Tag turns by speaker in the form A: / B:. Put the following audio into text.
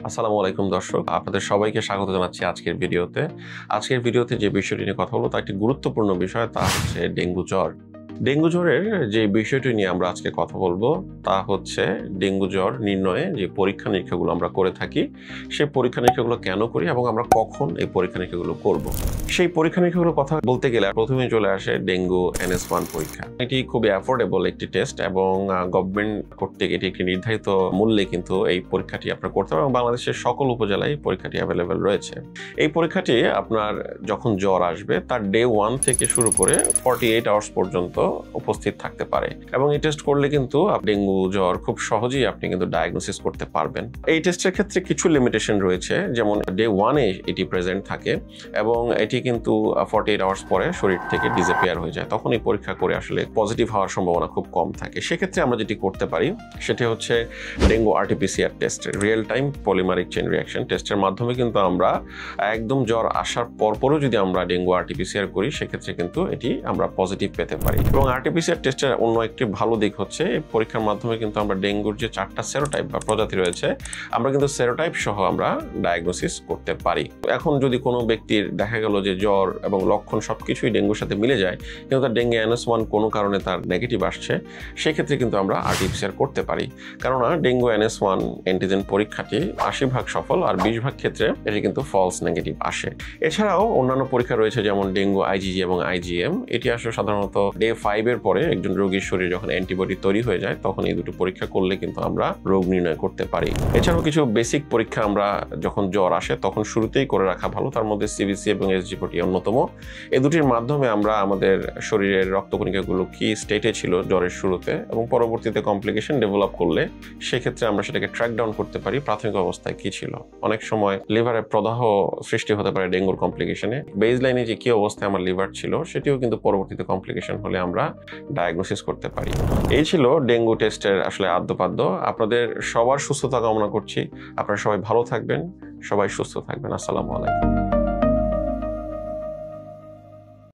A: আসসালামু আলাইকুম দর্শক, আপনাদের সবাইকে স্বাগত জানাচ্ছি আজকের ভিডিওতে। আজকের ভিডিওতে যে বিষয়টি নিয়ে কথা বলবো তা একটি গুরুত্বপূর্ণ বিষয়, তা হচ্ছে ডেঙ্গু জ্বর। ডেঙ্গু জ্বরের যে বিষয়টি নিয়ে আমরা আজকে কথা বলবো তা হচ্ছে ডেঙ্গু জ্বর নির্ণয়ে যে পরীক্ষা নিরীক্ষাগুলো আমরা করে থাকি, সেই পরীক্ষা নিরীক্ষাগুলো কেন করি এবং আমরা কখন এই পরীক্ষা নিরীক্ষাগুলো করব। সেই পরীক্ষা নিরীক্ষাগুলোর কথা বলতে গেলে প্রথমেই চলে আসে ডেঙ্গু NS1 পরীক্ষা। এটি খুবই অ্যাফোর্ডেবল একটি টেস্ট এবং গভর্নমেন্ট কর্তৃক এটি একটি নির্ধারিত মূল্যে কিন্তু এই পরীক্ষাটি আপনারা করতে পারেন এবং বাংলাদেশের সকল উপজেলায় পরীক্ষাটি অ্যাভেলেবেল রয়েছে। এই পরীক্ষাটি আপনার যখন জ্বর আসবে তার ডে 1 থেকে শুরু করে 48 আওয়ার্স পর্যন্ত উপস্থিত থাকতে পারে এবং এই টেস্ট করলে কিন্তু ডেঙ্গু জ্বর খুব সহজেই আপনি কিন্তু ডায়াগনোসিস করতে পারবেন। এই টেস্টের ক্ষেত্রে কিছু লিমিটেশন রয়েছে, যেমন ডে 1-এ এটি প্রেজেন্ট থাকে এবং এটি কিন্তু 48 আওয়ার্স পরে শরীর থেকে ডিসঅ্যাপিয়ার হয়ে যায়। তখন এই পরীক্ষা করে আসলে পজিটিভ হওয়ার সম্ভাবনা খুব কম থাকে। সেক্ষেত্রে আমরা যেটি করতে পারি সেটি হচ্ছে dengue RT-PCR test, real time polymeric chain reaction টেস্টের মাধ্যমে কিন্তু আমরা একদম জ্বর আসার পরপরও যদি আমরা ডেঙ্গু RT-PCR করি সেক্ষেত্রে কিন্তু এটি আমরা পজিটিভ পেতে পারি। এবং RT-PCR টেস্টের অন্য একটি ভালো দিক হচ্ছে এই পরীক্ষার মাধ্যমে কিন্তু আমরা ডেঙ্গুর যে 4টা সেরোটাইপ বা প্রজাতি রয়েছে আমরা কিন্তু সেরোটাইপ সহ আমরা ডায়াগনোসিস করতে পারি। এখন যদি কোনো ব্যক্তির দেখা গেল যে জ্বর এবং লক্ষণ সবকিছুই ডেঙ্গুর সাথে মিলে যায় কিন্তু তার ডেঙ্গু NS1 কোনো কারণে তার নেগেটিভ আসছে, সেক্ষেত্রে কিন্তু আমরা RT-PCR করতে পারি। কেননা ডেঙ্গু NS1 অ্যান্টিজেন পরীক্ষাটি 80% সফল আর 20% ক্ষেত্রে এটি কিন্তু ফলস নেগেটিভ আসে। এছাড়াও অন্যান্য পরীক্ষা রয়েছে যেমন ডেঙ্গু IgG এবং IgM। এটি আসলে সাধারণত ডে 5-এর পরে একজন রোগীর শরীরে যখন অ্যান্টিবডি তৈরি হয়ে যায় তখন এই দুটো পরীক্ষা করলে কিন্তু আমরা রোগ নির্ণয় করতে পারি। এছাড়াও কিছু বেসিক পরীক্ষা আমরা যখন জ্বর আসে তখন শুরুতেই করে রাখা ভালো, তার মধ্যে CBC এবং SGPT অন্যতম। এই দুটির মাধ্যমে আমরা আমাদের শরীরের রক্তকণিকাগুলো কি স্টেটে ছিল জ্বরের শুরুতে এবং পরবর্তীতে কমপ্লিকেশন ডেভেলপ করলে সেক্ষেত্রে আমরা সেটাকে ট্র্যাক ডাউন করতে পারি প্রাথমিক অবস্থায় কি ছিল। অনেক সময় লিভারে প্রদাহ সৃষ্টি হতে পারে ডেঙ্গুর কমপ্লিকেশনে। বেজলাইনে যে কি অবস্থায় আমার লিভার ছিল সেটিও কিন্তু পরবর্তীতে কমপ্লিকেশন হলে আমরা ডায়াগনোসিস করতে পারি। এই ছিল ডেঙ্গু টেস্টের আসলে আদ্যপাদ্য। আপনাদের সবার সুস্থতা কামনা করছি। আপনারা সবাই ভালো থাকবেন, সবাই সুস্থ থাকবেন। আসসালামু আলাইকুম।